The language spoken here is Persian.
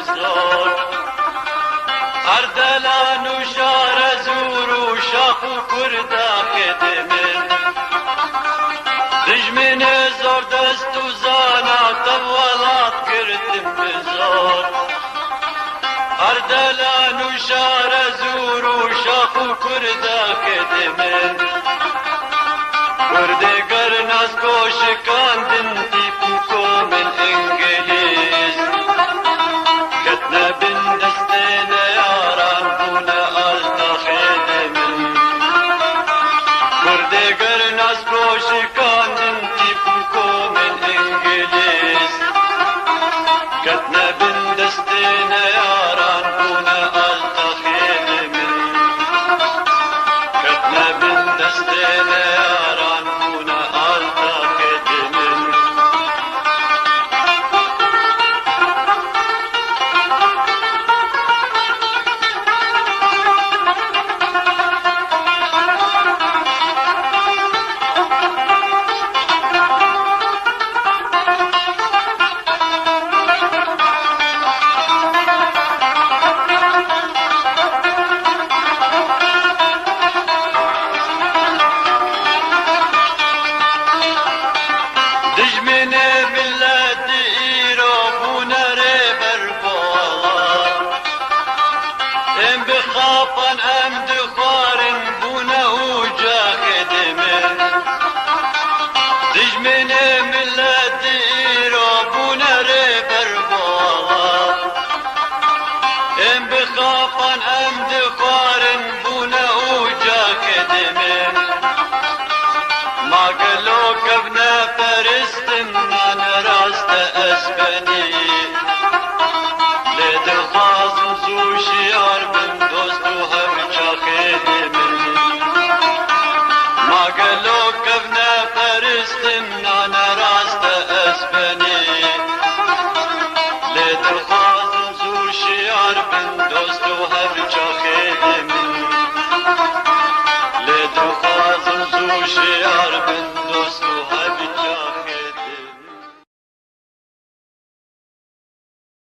بزار اردلان و شار زور و شاخ و کرده خدمن دجمن زار دست و زانا طولات کردم بزار اردلان و شار زور و شاخ و کرده خدمن کردگر ناز کوشکاندن تیپو کومن انگلیز کتنا بن دستین یاران بونا آلتا خدمن کردگر ناز کوشکاندن تیپو کومن انگلیز کتنا بن دستین یاران بونا آلتا خدمن کتنا بن دستین یاران بونا آلتا خدمن دجمن ملت ایران ره بربالا ام بخافن ام دخارن بونه و جاخدمن دجمن ملت ایران ره بربالا ام بخافن ام دخارن بونه و جاخدمن ما قالوا كبنا فرستم انا راست اسبني ليد الخاصم زو شيار من دوست وهم خدمن ما قالوا كبنا فرستم انا راست اسبني ليد الخاصم زو شيار من دوست وهم خدمن ليد الخاصم زو شيار من